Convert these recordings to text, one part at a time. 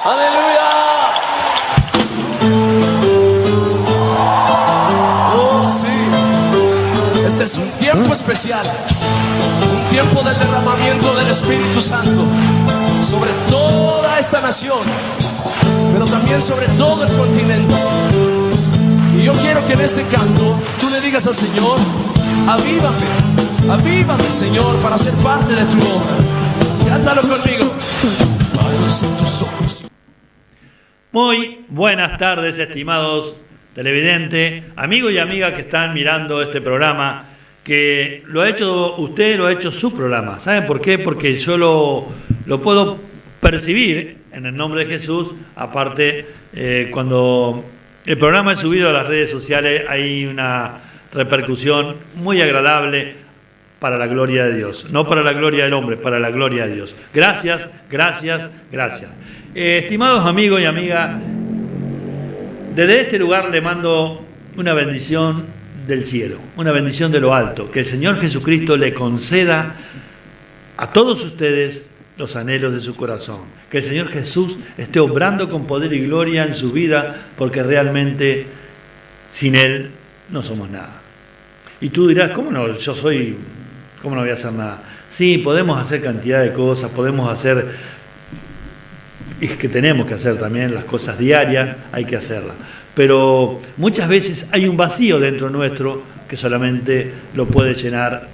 Aleluya. Oh, sí. Este es un tiempo especial. Un tiempo del derramamiento del Espíritu Santo sobre toda esta nación, pero también sobre todo el continente. Y yo quiero que en este canto tú le digas al Señor: avívame, avívame, Señor, para ser parte de tu obra. Cántalo conmigo. Padres en tus ojos. Muy buenas tardes, estimados televidentes, amigos y amigas que están mirando este programa, que lo ha hecho usted, lo ha hecho su programa. ¿Saben por qué? Porque yo lo puedo percibir en el nombre de Jesús. Aparte, cuando el programa es subido a las redes sociales, hay una repercusión muy agradable para la gloria de Dios. No para la gloria del hombre, para la gloria de Dios. Gracias, gracias, gracias. Estimados amigos y amigas, desde este lugar le mando una bendición del cielo, una bendición de lo alto, que el Señor Jesucristo le conceda a todos ustedes los anhelos de su corazón, que el Señor Jesús esté obrando con poder y gloria en su vida, porque realmente sin Él no somos nada. Y tú dirás: ¿cómo no? ¿Cómo no voy a hacer nada? Sí, podemos hacer cantidad de cosas, podemos hacer, y es que tenemos que hacer también las cosas diarias, hay que hacerlas. Pero muchas veces hay un vacío dentro nuestro que solamente lo puede llenar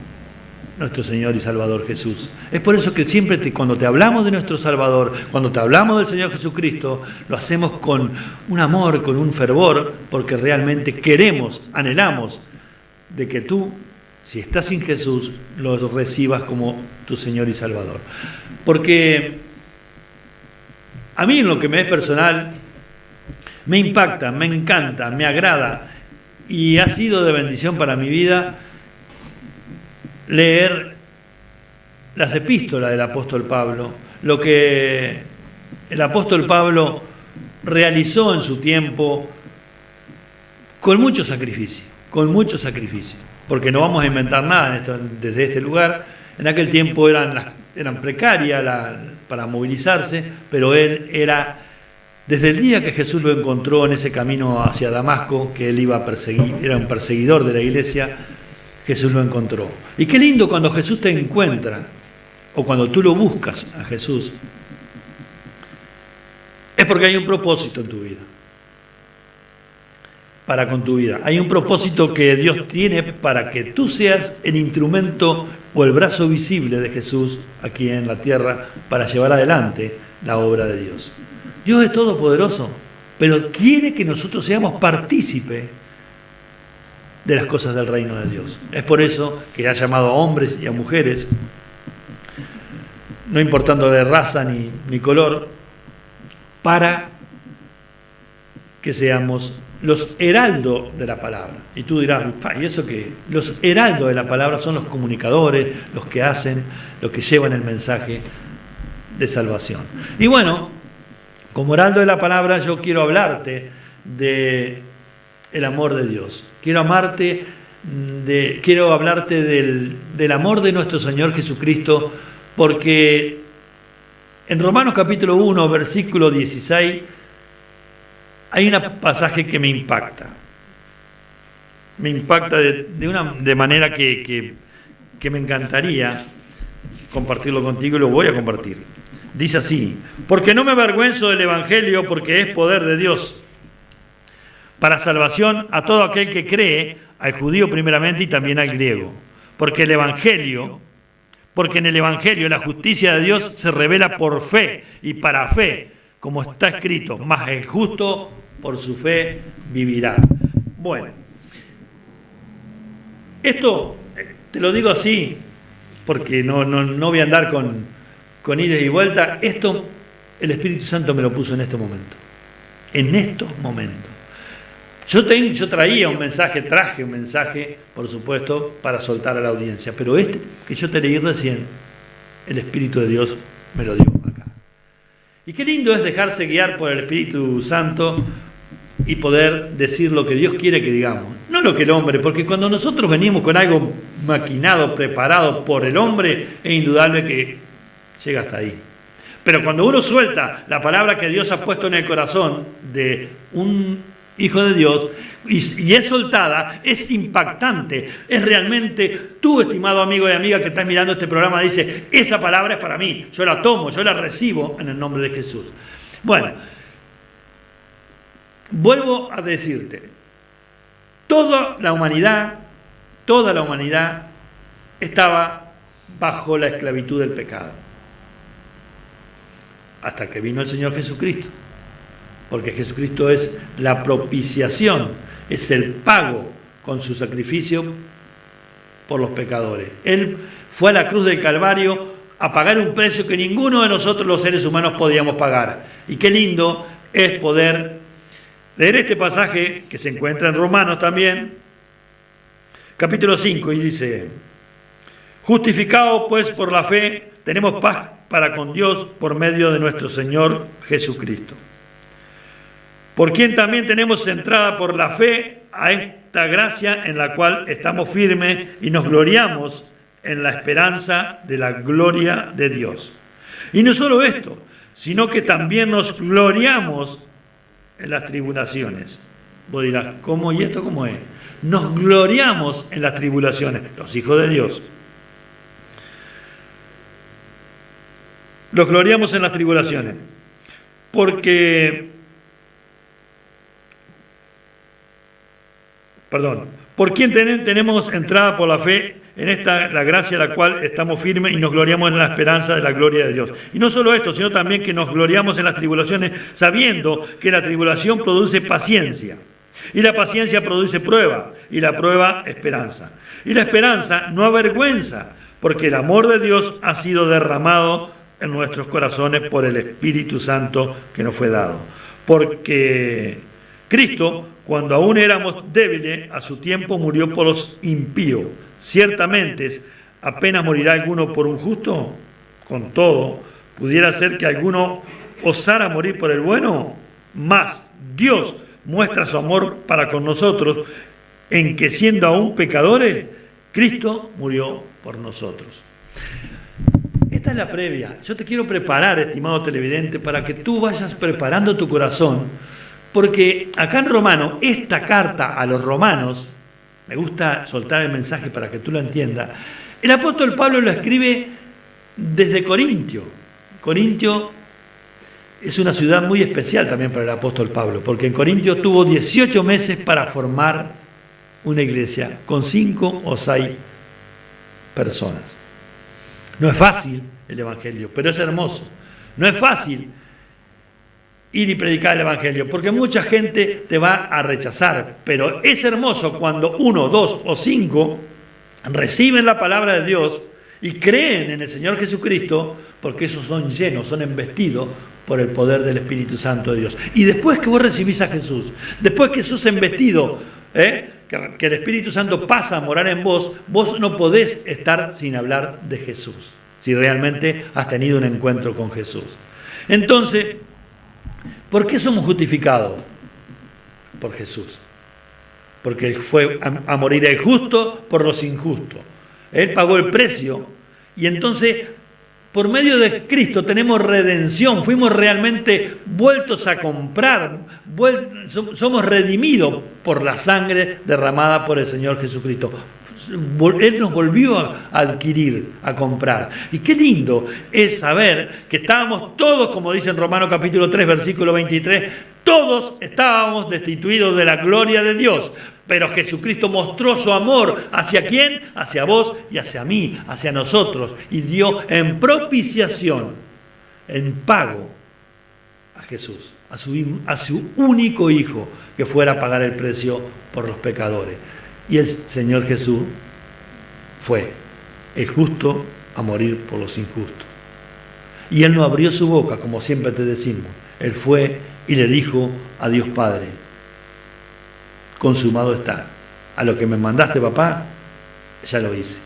nuestro Señor y Salvador Jesús. Es por eso que siempre cuando te hablamos de nuestro Salvador, cuando te hablamos del Señor Jesucristo, lo hacemos con un amor, con un fervor, porque realmente queremos, anhelamos de que tú, si estás sin Jesús, lo recibas como tu Señor y Salvador. Porque a mí, en lo que me es personal, me impacta, me encanta, me agrada, y ha sido de bendición para mi vida leer las epístolas del apóstol Pablo, lo que el apóstol Pablo realizó en su tiempo con mucho sacrificio, porque no vamos a inventar nada desde este lugar. En aquel tiempo eran precarias para movilizarse, pero él era, desde el día que Jesús lo encontró en ese camino hacia Damasco, que él iba a perseguir, era un perseguidor de la iglesia, Jesús lo encontró. Y qué lindo cuando Jesús te encuentra, o cuando tú lo buscas a Jesús, es porque hay un propósito en tu vida, para con tu vida. Hay un propósito que Dios tiene para que tú seas el instrumento o el brazo visible de Jesús aquí en la tierra para llevar adelante la obra de Dios. Dios es todopoderoso, pero quiere que nosotros seamos partícipes de las cosas del reino de Dios. Es por eso que ha llamado a hombres y a mujeres, no importando de raza ni color, para que seamos los heraldos de la palabra. Y tú dirás: ¿y eso qué? Los heraldos de la palabra son los comunicadores, los que hacen, los que llevan el mensaje de salvación. Y bueno, como heraldo de la palabra, yo quiero hablarte de el amor de Dios. Quiero hablarte del amor de nuestro Señor Jesucristo, porque en Romanos capítulo 1, versículo 16, hay un pasaje que me impacta. Me impacta de manera que me encantaría compartirlo contigo, y lo voy a compartir. Dice así: porque no me avergüenzo del Evangelio, porque es poder de Dios para salvación a todo aquel que cree, al judío primeramente y también al griego. Porque en el Evangelio la justicia de Dios se revela por fe y para fe, como está escrito: mas el justo por su fe vivirá. Bueno, esto te lo digo así porque no voy a andar con idas y vueltas. Esto el Espíritu Santo me lo puso en este momento. En estos momentos. Yo traje un mensaje, por supuesto, para soltar a la audiencia, pero este que yo te leí recién, el Espíritu de Dios me lo dio acá. Y qué lindo es dejarse guiar por el Espíritu Santo y poder decir lo que Dios quiere que digamos, no lo que el hombre, porque cuando nosotros venimos con algo maquinado, preparado por el hombre, es indudable que llega hasta ahí. Pero cuando uno suelta la palabra que Dios ha puesto en el corazón de un hijo de Dios y es soltada, es impactante. Es realmente tú, estimado amigo y amiga que estás mirando este programa, dice, esa palabra es para mí, yo la tomo, yo la recibo en el nombre de Jesús. Bueno, vuelvo a decirte, toda la humanidad estaba bajo la esclavitud del pecado. Hasta que vino el Señor Jesucristo. Porque Jesucristo es la propiciación, es el pago con su sacrificio por los pecadores. Él fue a la cruz del Calvario a pagar un precio que ninguno de nosotros los seres humanos podíamos pagar. Y qué lindo es poder leer este pasaje que se encuentra en Romanos también, capítulo 5, y dice: justificados pues por la fe, tenemos paz para con Dios por medio de nuestro Señor Jesucristo, por quien también tenemos entrada por la fe a esta gracia en la cual estamos firmes y nos gloriamos en la esperanza de la gloria de Dios. Y no solo esto, sino que también nos gloriamos en las tribulaciones. Vos dirás, ¿cómo y esto cómo es? Nos gloriamos en las tribulaciones, los hijos de Dios. Los gloriamos en las tribulaciones, porque, por quien tenemos entrada por la fe en esta la gracia a la cual estamos firmes y nos gloriamos en la esperanza de la gloria de Dios. Y no solo esto, sino también que nos gloriamos en las tribulaciones, sabiendo que la tribulación produce paciencia, y la paciencia produce prueba, y la prueba esperanza. Y la esperanza no avergüenza, porque el amor de Dios ha sido derramado en nuestros corazones por el Espíritu Santo que nos fue dado. Porque Cristo, cuando aún éramos débiles, a su tiempo murió por los impíos. Ciertamente, apenas morirá alguno por un justo, con todo, pudiera ser que alguno osara morir por el bueno, mas Dios muestra su amor para con nosotros, en que siendo aún pecadores, Cristo murió por nosotros. Esta es la previa. Yo te quiero preparar, estimado televidente, para que tú vayas preparando tu corazón, porque acá en Romano, esta carta a los romanos, me gusta soltar el mensaje para que tú lo entiendas, el apóstol Pablo lo escribe desde Corintio. Corintio es una ciudad muy especial también para el apóstol Pablo, porque en Corintio tuvo 18 meses para formar una iglesia con 5 o 6 personas. No es fácil el evangelio, pero es hermoso. No es fácil ir y predicar el evangelio, porque mucha gente te va a rechazar, pero es hermoso cuando 1, 2 o 5 reciben la palabra de Dios y creen en el Señor Jesucristo, porque esos son llenos, son embestidos por el poder del Espíritu Santo de Dios. Y después que vos recibís a Jesús, después que sos embestido, que el Espíritu Santo pasa a morar en vos, vos no podés estar sin hablar de Jesús, si realmente has tenido un encuentro con Jesús. Entonces, ¿por qué somos justificados? Por Jesús. Porque Él fue a morir el justo por los injustos. Él pagó el precio y entonces, por medio de Cristo tenemos redención, fuimos realmente vueltos a comprar, somos redimidos por la sangre derramada por el Señor Jesucristo. Él nos volvió a adquirir, a comprar. Y qué lindo es saber que estábamos todos, como dice en Romanos capítulo 3, versículo 23, todos estábamos destituidos de la gloria de Dios. Pero Jesucristo mostró su amor. ¿Hacia quién? Hacia vos y hacia mí, hacia nosotros. Y dio en propiciación, en pago, a Jesús, a su único Hijo, que fuera a pagar el precio por los pecadores. Y el Señor Jesús fue el justo a morir por los injustos. Y Él no abrió su boca, como siempre te decimos. Él fue y le dijo a Dios Padre: consumado está. A lo que me mandaste, papá, ya lo hice.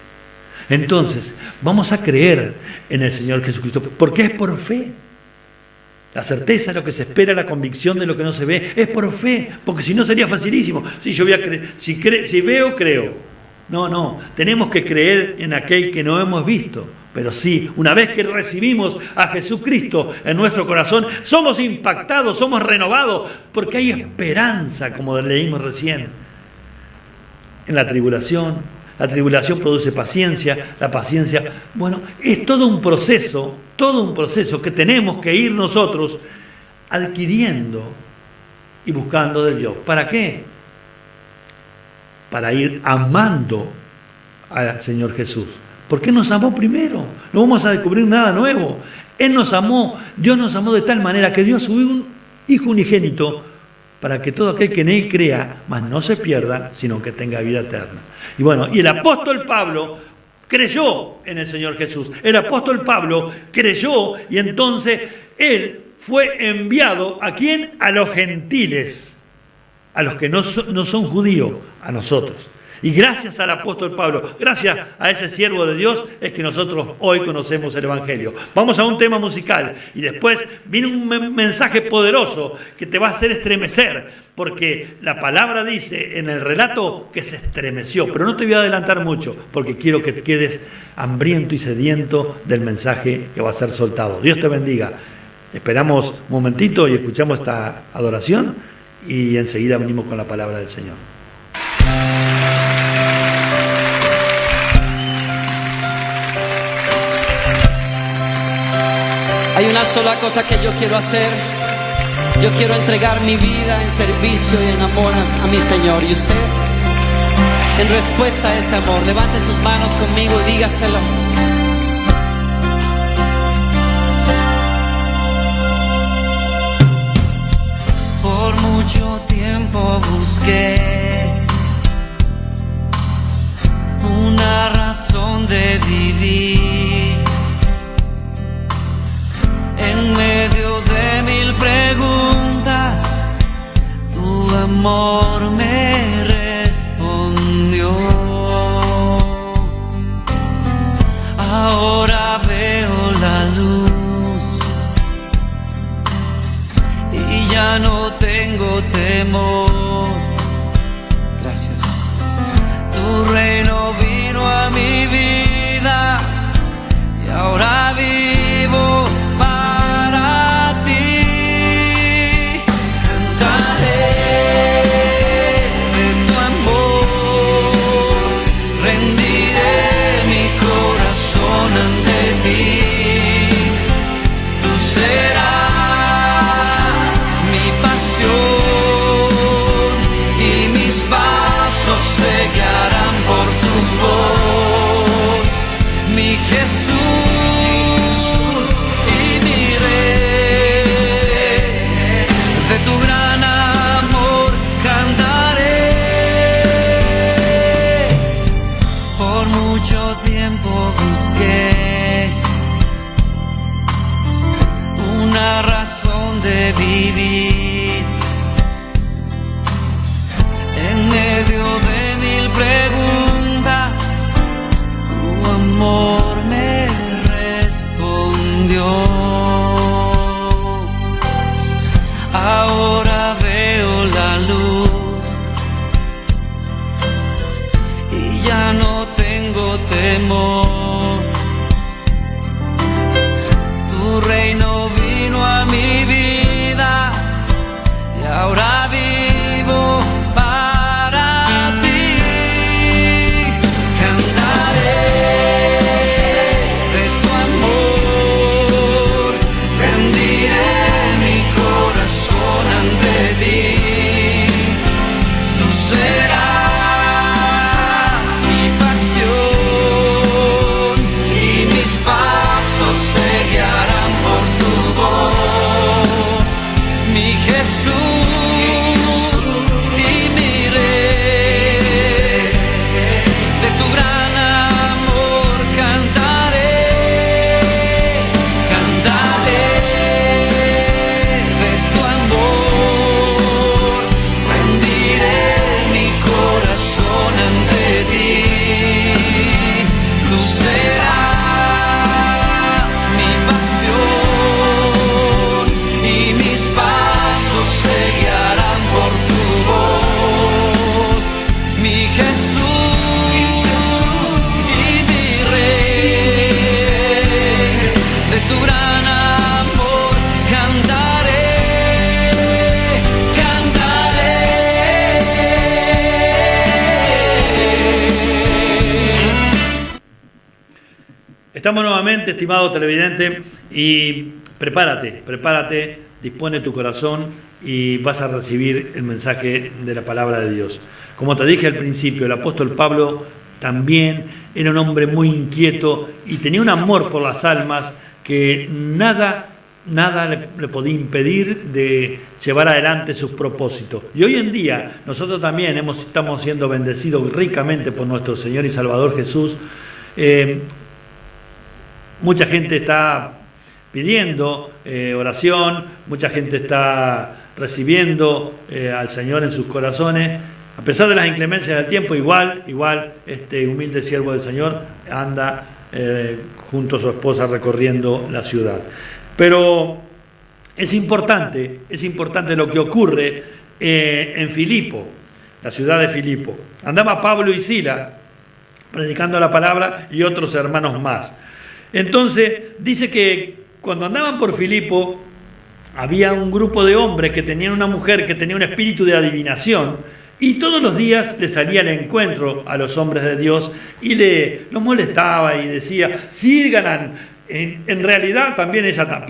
Entonces, vamos a creer en el Señor Jesucristo, porque es por fe. La certeza de lo que se espera, la convicción de lo que no se ve, es por fe, porque si no sería facilísimo. Si yo voy a creer, si veo, creo. No, tenemos que creer en aquel que no hemos visto. Pero sí, una vez que recibimos a Jesucristo en nuestro corazón, somos impactados, somos renovados, porque hay esperanza, como leímos recién. En la tribulación produce paciencia, la paciencia, bueno, es todo un proceso que tenemos que ir nosotros adquiriendo y buscando de Dios. ¿Para qué? Para ir amando al Señor Jesús. Porque Él nos amó primero. No vamos a descubrir nada nuevo. Él nos amó, Dios nos amó de tal manera que dio a su Hijo unigénito para que todo aquel que en Él crea, mas no se pierda, sino que tenga vida eterna. Y bueno, y el apóstol Pablo creyó en el Señor Jesús. El apóstol Pablo creyó y entonces él fue enviado, ¿a quién? A los gentiles, a los que no son judíos, a nosotros. Y gracias al apóstol Pablo, gracias a ese siervo de Dios, es que nosotros hoy conocemos el Evangelio. Vamos a un tema musical y después viene un mensaje poderoso que te va a hacer estremecer, porque la palabra dice en el relato que se estremeció, pero no te voy a adelantar mucho, porque quiero que te quedes hambriento y sediento del mensaje que va a ser soltado. Dios te bendiga. Esperamos un momentito y escuchamos esta adoración y enseguida venimos con la palabra del Señor. Hay una sola cosa que yo quiero hacer. Yo quiero entregar mi vida en servicio y en amor a mi Señor. Y usted, en respuesta a ese amor, levante sus manos conmigo y dígaselo. Por mucho tiempo busqué una razón de vivir. En medio de mil preguntas, tu amor me respondió. Ahora veo la luz y ya no tengo temor. Gracias. Tu reino vino a mi vida y ahora vivo para ti. Cantaré de tu amor, rendiré mi corazón ante ti. Tú serás mi pasión y mis pasos se guiarán por tu voz, mi Jesús. Tu gran amor cantaré. Por mucho tiempo busqué una razón de vivir. En medio de mil preguntas, tu amor me respondió. Ahora veo la luz y ya no tengo temor. Tu reino vino a mi vida Estamos nuevamente, estimado televidente, y prepárate, dispone tu corazón y vas a recibir el mensaje de la palabra de Dios. Como te dije al principio, el apóstol Pablo también era un hombre muy inquieto y tenía un amor por las almas que nada le podía impedir de llevar adelante sus propósitos. Y hoy en día nosotros también estamos siendo bendecidos ricamente por nuestro Señor y Salvador Jesús. Mucha gente está pidiendo oración, mucha gente está recibiendo al Señor en sus corazones. A pesar de las inclemencias del tiempo, igual este humilde siervo del Señor anda junto a su esposa recorriendo la ciudad. Pero es importante lo que ocurre en Filipo, la ciudad de Filipo. Andaba Pablo y Silas predicando la palabra y otros hermanos más. Entonces dice que cuando andaban por Filipo había un grupo de hombres que tenían una mujer que tenía un espíritu de adivinación. Y todos los días le salía al encuentro a los hombres de Dios y los molestaba y decía, sigan. En realidad también ella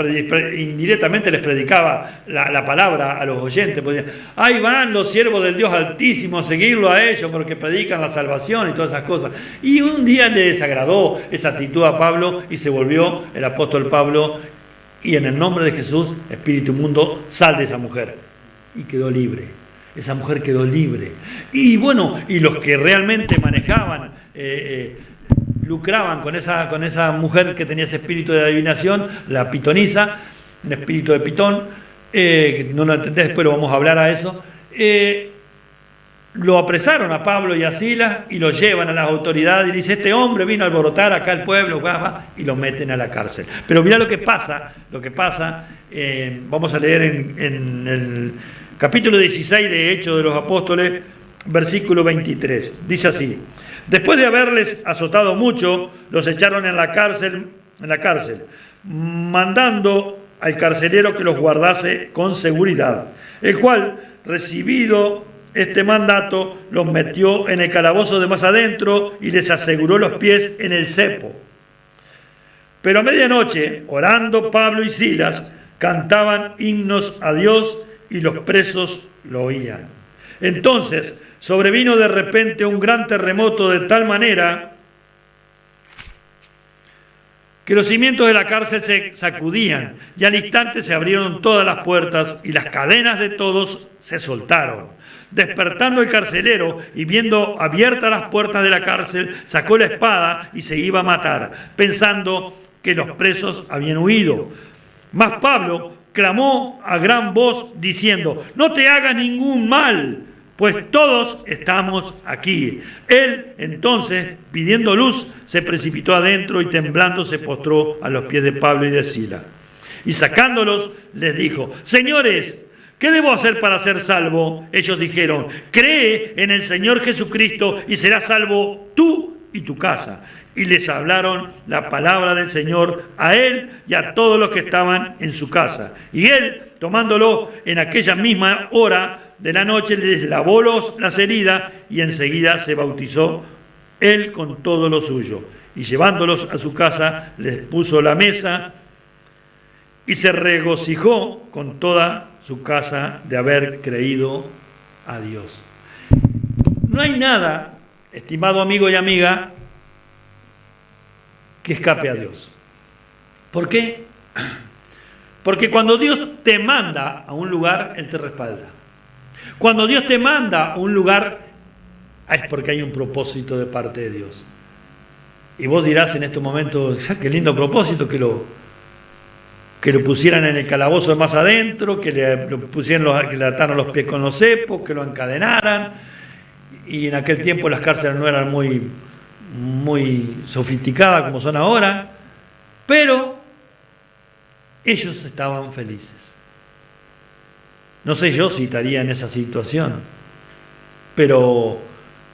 indirectamente les predicaba la palabra a los oyentes. Pues, ahí van los siervos del Dios Altísimo a seguirlo a ellos porque predican la salvación y todas esas cosas. Y un día le desagradó esa actitud a Pablo y se volvió el apóstol Pablo y en el nombre de Jesús, espíritu inmundo, sal de esa mujer. Y quedó libre. Esa mujer quedó libre. Y bueno, y los que realmente manejaban, lucraban con esa mujer que tenía ese espíritu de adivinación, la pitonisa, un espíritu de pitón, no lo entendés, después lo vamos a hablar a eso, lo apresaron a Pablo y a Silas y lo llevan a las autoridades y dice, este hombre vino a alborotar acá el pueblo, y lo meten a la cárcel. Pero mirá lo que pasa, vamos a leer en el capítulo 16 de Hechos de los Apóstoles, versículo 23. Dice así: después de haberles azotado mucho, los echaron en la cárcel, mandando al carcelero que los guardase con seguridad, el cual, recibido este mandato, los metió en el calabozo de más adentro y les aseguró los pies en el cepo. Pero a medianoche, orando Pablo y Silas, cantaban himnos a Dios y los presos lo oían. Entonces sobrevino de repente un gran terremoto de tal manera que los cimientos de la cárcel se sacudían y al instante se abrieron todas las puertas y las cadenas de todos se soltaron. Despertando el carcelero y viendo abiertas las puertas de la cárcel, sacó la espada y se iba a matar, pensando que los presos habían huido. Mas Pablo clamó a gran voz diciendo: no te hagas ningún mal, pues todos estamos aquí. Él entonces, pidiendo luz, se precipitó adentro y temblando se postró a los pies de Pablo y de Silas. Y sacándolos les dijo: señores, ¿qué debo hacer para ser salvo? Ellos dijeron: cree en el Señor Jesucristo y serás salvo tú y tu casa. Y les hablaron la palabra del Señor a él y a todos los que estaban en su casa. Y él, tomándolo en aquella misma hora de la noche, les lavó las heridas y enseguida se bautizó él con todo lo suyo. Y llevándolos a su casa, les puso la mesa y se regocijó con toda su casa de haber creído a Dios. No hay nada, estimado amigo y amiga, que escape a Dios. ¿Por qué? Porque cuando Dios te manda a un lugar, Él te respalda. Cuando Dios te manda a un lugar, es porque hay un propósito de parte de Dios. Y vos dirás en este momento: qué lindo propósito, que lo pusieran en el calabozo de más adentro, que le ataran los pies con los cepos, que lo encadenaran. Y en aquel tiempo las cárceles no eran muy sofisticadas como son ahora, pero ellos estaban felices. No sé yo si estaría en esa situación, pero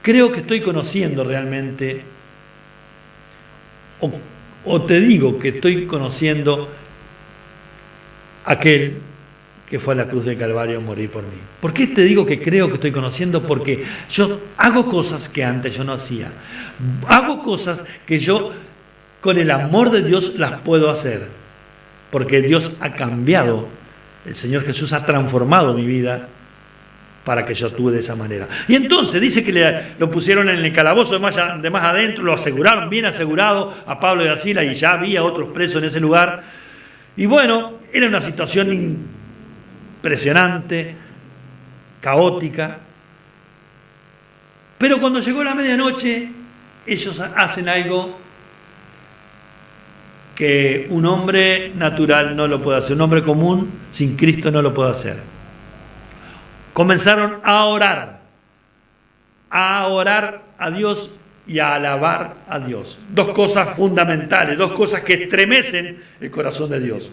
creo que estoy conociendo realmente, o te digo que estoy conociendo aquel que fue a la cruz del Calvario a morir por mí. ¿Por qué te digo que creo que estoy conociendo? Porque yo hago cosas que antes yo no hacía. Hago cosas que yo con el amor de Dios las puedo hacer, porque Dios ha cambiado, el Señor Jesús ha transformado mi vida para que yo actúe de esa manera. Y entonces dice que lo pusieron en el calabozo de más adentro, lo aseguraron, bien asegurado a Pablo y a Silas, y ya había otros presos en ese lugar. Y bueno, era una situación impresionante, caótica. Pero cuando llegó la medianoche, ellos hacen algo que un hombre natural no lo puede hacer, un hombre común sin Cristo no lo puede hacer. Comenzaron a orar a Dios y a alabar a Dios. Dos cosas fundamentales, dos cosas que estremecen el corazón de Dios.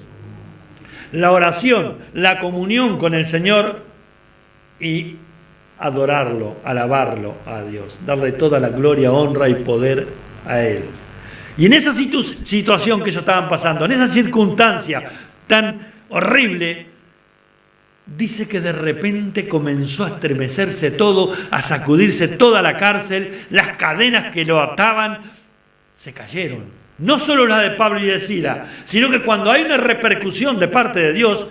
La oración, la comunión con el Señor y adorarlo, alabarlo a Dios, darle toda la gloria, honra y poder a Él. Y en esa situación que ellos estaban pasando, en esa circunstancia tan horrible, dice que de repente comenzó a estremecerse todo, a sacudirse toda la cárcel, las cadenas que lo ataban se cayeron. No solo las de Pablo y de Silas, sino que cuando hay una repercusión de parte de Dios,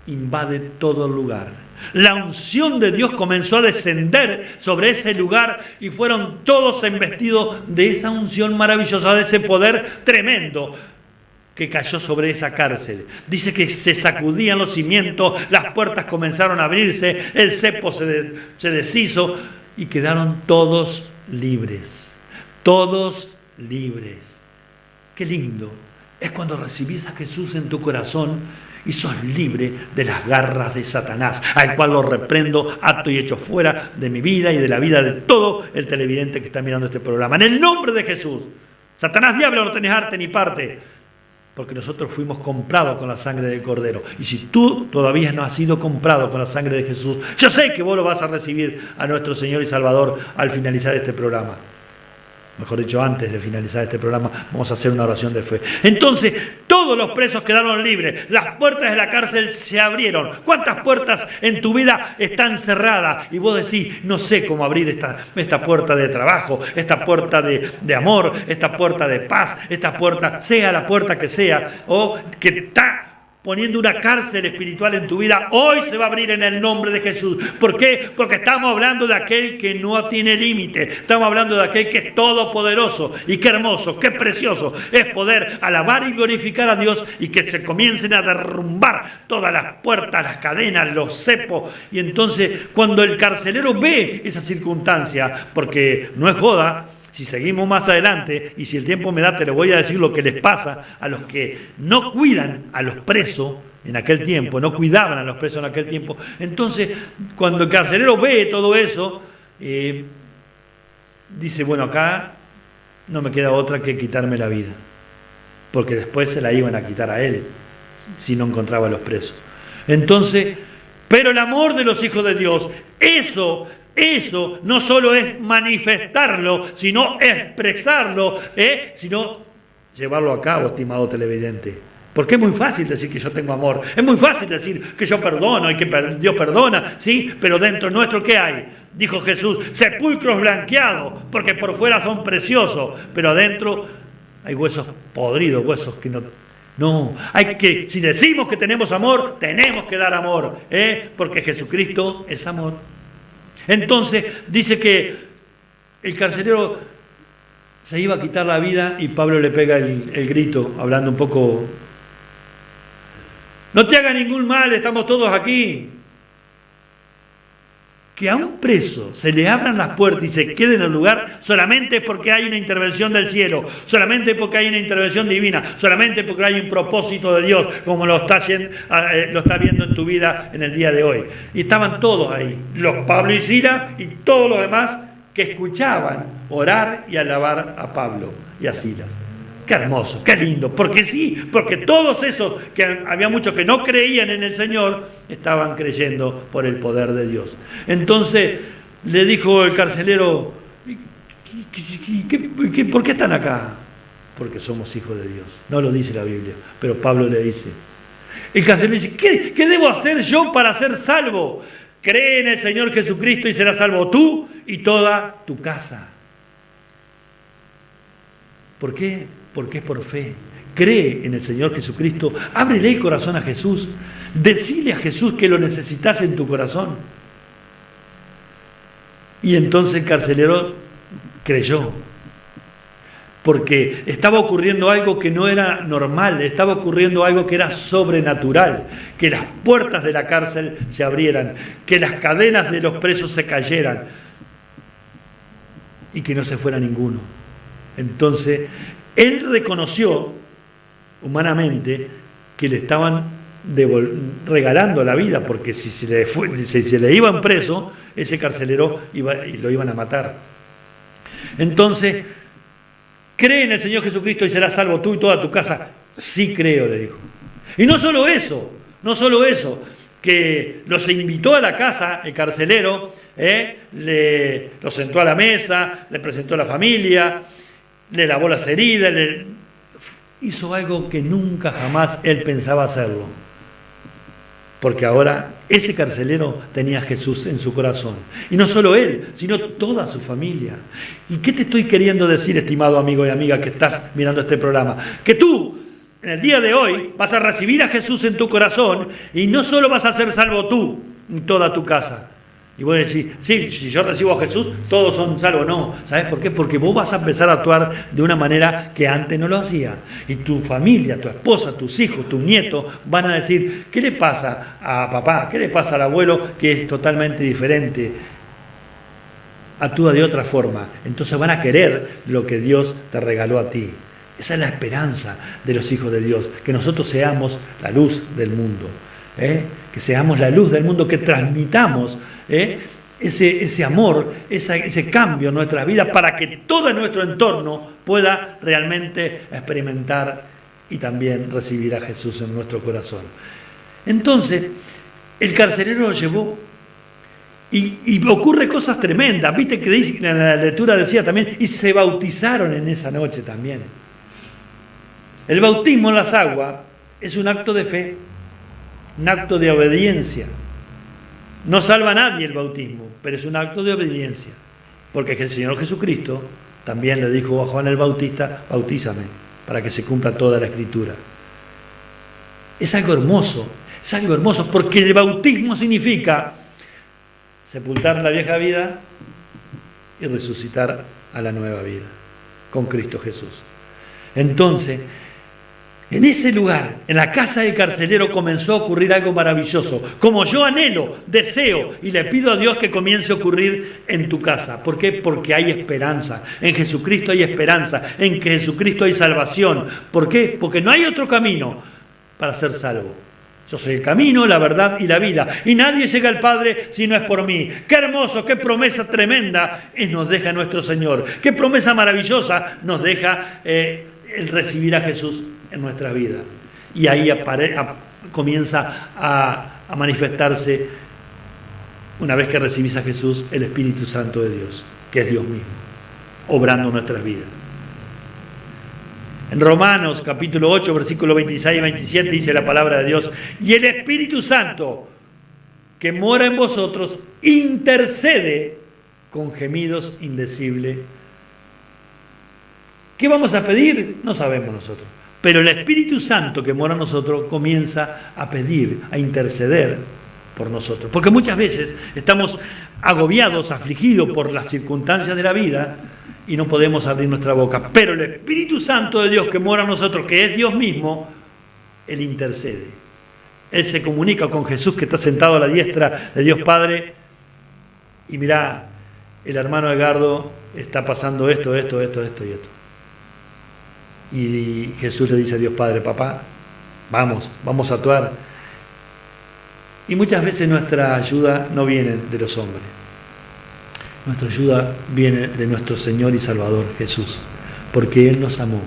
invade todo el lugar. La unción de Dios comenzó a descender sobre ese lugar y fueron todos embestidos de esa unción maravillosa, de ese poder tremendo que cayó sobre esa cárcel. Dice que se sacudían los cimientos, las puertas comenzaron a abrirse, el cepo se deshizo y quedaron todos libres. Todos libres. Qué lindo es cuando recibís a Jesús en tu corazón y sos libre de las garras de Satanás, al cual lo reprendo, acto y hecho fuera de mi vida y de la vida de todo el televidente que está mirando este programa. En el nombre de Jesús. Satanás, diablo, no tenés arte ni parte, porque nosotros fuimos comprados con la sangre del Cordero. Y si tú todavía no has sido comprado con la sangre de Jesús, yo sé que vos lo vas a recibir a nuestro Señor y Salvador al finalizar este programa. Mejor dicho, antes de finalizar este programa, vamos a hacer una oración de fe. Entonces, todos los presos quedaron libres. Las puertas de la cárcel se abrieron. ¿Cuántas puertas en tu vida están cerradas? Y vos decís, no sé cómo abrir esta puerta de trabajo, esta puerta de amor, esta puerta de paz, esta puerta, sea la puerta que sea, o que está poniendo una cárcel espiritual en tu vida, hoy se va a abrir en el nombre de Jesús. ¿Por qué? Porque estamos hablando de aquel que no tiene límite. Estamos hablando de aquel que es todopoderoso. Y qué hermoso, qué precioso es poder alabar y glorificar a Dios y que se comiencen a derrumbar todas las puertas, las cadenas, los cepos. Y entonces, cuando el carcelero ve esa circunstancia, porque no es joda, si seguimos más adelante, y si el tiempo me da, te lo voy a decir lo que les pasa a los que no cuidan a los presos en aquel tiempo, no cuidaban a los presos en aquel tiempo. Entonces, cuando el carcelero ve todo eso, dice, bueno, acá no me queda otra que quitarme la vida, porque después se la iban a quitar a él, si no encontraba a los presos. Entonces, pero el amor de los hijos de Dios, eso no solo es manifestarlo, sino expresarlo, sino llevarlo a cabo, estimado televidente. Porque es muy fácil decir que yo tengo amor, es muy fácil decir que yo perdono y que Dios perdona, ¿sí? Pero dentro nuestro, ¿qué hay? Dijo Jesús, sepulcros blanqueados, porque por fuera son preciosos, pero adentro hay huesos podridos, huesos que no... No, si decimos que tenemos amor, tenemos que dar amor, porque Jesucristo es amor. Entonces dice que el carcelero se iba a quitar la vida y Pablo le pega el grito, hablando un poco: no te haga ningún mal, estamos todos aquí. Que a un preso se le abran las puertas y se quede en el lugar solamente porque hay una intervención del cielo, solamente porque hay una intervención divina, solamente porque hay un propósito de Dios, como lo está viendo en tu vida en el día de hoy. Y estaban todos ahí, los Pablo y Silas y todos los demás que escuchaban orar y alabar a Pablo y a Silas. Qué hermoso, qué lindo, porque sí, porque todos esos, que había muchos que no creían en el Señor, estaban creyendo por el poder de Dios. Entonces le dijo el carcelero: ¿por qué están acá? Porque somos hijos de Dios. No lo dice la Biblia, pero Pablo le dice. El carcelero dice: ¿qué debo hacer yo para ser salvo? Cree en el Señor Jesucristo y serás salvo tú y toda tu casa. ¿Por qué? Porque es por fe. Cree en el Señor Jesucristo, ábrele el corazón a Jesús, decile a Jesús que lo necesitas en tu corazón. Y entonces el carcelero creyó, porque estaba ocurriendo algo que no era normal, estaba ocurriendo algo que era sobrenatural, que las puertas de la cárcel se abrieran, que las cadenas de los presos se cayeran y que no se fuera ninguno. Entonces, él reconoció humanamente que le estaban regalando la vida, porque si se le iban preso, ese carcelero lo iban a matar. Entonces, cree en el Señor Jesucristo y serás salvo tú y toda tu casa. Sí creo, le dijo. Y no solo eso, que los invitó a la casa, el carcelero, lo sentó a la mesa, le presentó a la familia, le lavó las heridas, hizo algo que nunca jamás él pensaba hacerlo. Porque ahora ese carcelero tenía a Jesús en su corazón. Y no solo él, sino toda su familia. ¿Y qué te estoy queriendo decir, estimado amigo y amiga que estás mirando este programa? Que tú, en el día de hoy, vas a recibir a Jesús en tu corazón y no solo vas a ser salvo tú y toda tu casa. Y vos decís, sí, si yo recibo a Jesús, todos son salvos. No, ¿sabes por qué? Porque vos vas a empezar a actuar de una manera que antes no lo hacía. Y tu familia, tu esposa, tus hijos, tus nietos van a decir, ¿qué le pasa a papá? ¿Qué le pasa al abuelo que es totalmente diferente? Actúa de otra forma. Entonces van a querer lo que Dios te regaló a ti. Esa es la esperanza de los hijos de Dios, que nosotros seamos la luz del mundo. Que seamos la luz del mundo, que transmitamos ese amor, ese cambio en nuestras vidas para que todo nuestro entorno pueda realmente experimentar y también recibir a Jesús en nuestro corazón. Entonces, el carcelero lo llevó y ocurre cosas tremendas. Viste que en la lectura decía también, y se bautizaron en esa noche también. El bautismo en las aguas es un acto de fe, un acto de obediencia. No salva a nadie el bautismo, pero es un acto de obediencia. Porque el Señor Jesucristo también le dijo a Juan el Bautista, bautízame, para que se cumpla toda la Escritura. Es algo hermoso, porque el bautismo significa sepultar la vieja vida y resucitar a la nueva vida, con Cristo Jesús. Entonces, en ese lugar, en la casa del carcelero, comenzó a ocurrir algo maravilloso, como yo anhelo, deseo y le pido a Dios que comience a ocurrir en tu casa. ¿Por qué? Porque hay esperanza. En Jesucristo hay esperanza, en que Jesucristo hay salvación. ¿Por qué? Porque no hay otro camino para ser salvo. Yo soy el camino, la verdad y la vida. Y nadie llega al Padre si no es por mí. Qué hermoso, qué promesa tremenda nos deja nuestro Señor. Qué promesa maravillosa nos deja el recibir a Jesús en nuestra vida. Y ahí comienza a manifestarse, una vez que recibís a Jesús, el Espíritu Santo de Dios, que es Dios mismo, obrando en nuestras vidas. En Romanos capítulo 8, versículos 26 y 27 dice la palabra de Dios, y el Espíritu Santo que mora en vosotros intercede con gemidos indecibles. ¿Qué vamos a pedir? No sabemos nosotros. Pero el Espíritu Santo que mora en nosotros comienza a pedir, a interceder por nosotros. Porque muchas veces estamos agobiados, afligidos por las circunstancias de la vida y no podemos abrir nuestra boca. Pero el Espíritu Santo de Dios que mora en nosotros, que es Dios mismo, Él intercede. Él se comunica con Jesús que está sentado a la diestra de Dios Padre y mirá, el hermano Edgardo está pasando esto y esto. Y Jesús le dice a Dios Padre, papá, vamos a actuar. Y muchas veces nuestra ayuda no viene de los hombres. Nuestra ayuda viene de nuestro Señor y Salvador Jesús, porque Él nos amó.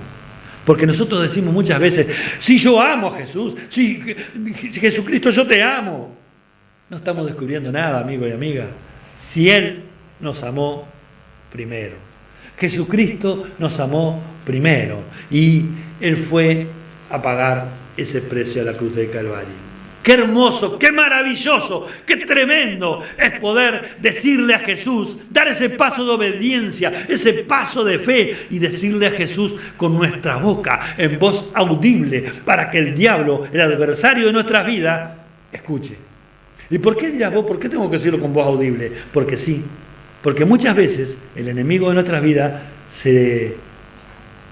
Porque nosotros decimos muchas veces, si yo amo a Jesús, si Jesucristo yo te amo. No estamos descubriendo nada, amigo y amiga. Si Él nos amó primero. Jesucristo nos amó primero y Él fue a pagar ese precio a la cruz del Calvario. Qué hermoso, qué maravilloso, qué tremendo es poder decirle a Jesús, dar ese paso de obediencia, ese paso de fe y decirle a Jesús con nuestra boca, en voz audible, para que el diablo, el adversario de nuestras vidas, escuche. ¿Y por qué dirás vos, por qué tengo que decirlo con voz audible? Porque sí, porque muchas veces el enemigo de nuestras vidas se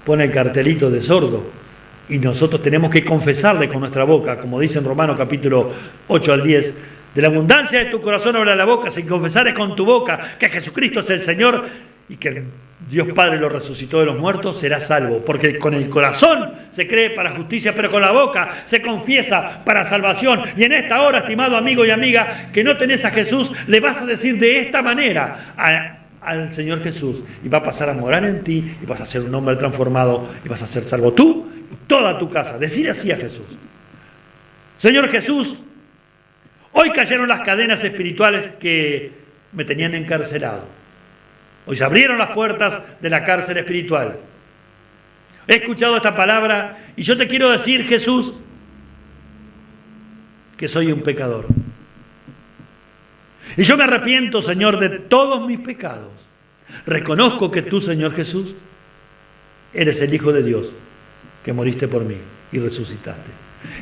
pone el cartelito de sordo. Y nosotros tenemos que confesarle con nuestra boca, como dice en Romanos capítulo 8 al 10, de la abundancia de tu corazón habla la boca, si confesares con tu boca que Jesucristo es el Señor y que Dios Padre lo resucitó de los muertos, serás salvo. Porque con el corazón se cree para justicia, pero con la boca se confiesa para salvación. Y en esta hora, estimado amigo y amiga, que no tenés a Jesús, le vas a decir de esta manera al Señor Jesús, y va a pasar a morar en ti, y vas a ser un hombre transformado, y vas a ser salvo tú y toda tu casa. Decir así a Jesús: Señor Jesús, hoy cayeron las cadenas espirituales que me tenían encarcelado. Hoy se abrieron las puertas de la cárcel espiritual. He escuchado esta palabra y yo te quiero decir, Jesús, que soy un pecador. Y yo me arrepiento, Señor, de todos mis pecados. Reconozco que tú, Señor Jesús, eres el Hijo de Dios, que moriste por mí y resucitaste.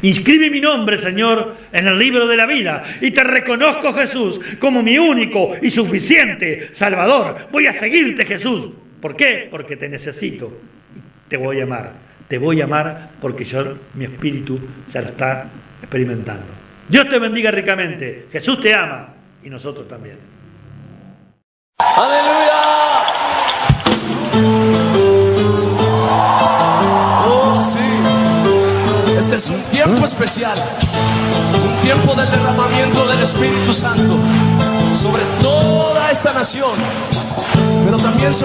Inscribe mi nombre, Señor, en el libro de la vida, y te reconozco, Jesús, como mi único y suficiente Salvador. Voy a seguirte, Jesús. ¿Por qué? Porque te necesito. Te voy a amar. Te voy a amar porque mi espíritu ya lo está experimentando. Dios te bendiga ricamente. Jesús te ama y nosotros también. ¡Aleluya! Oh, sí. Este es un tiempo especial, un tiempo del derramamiento del Espíritu Santo sobre toda esta nación, pero también sobre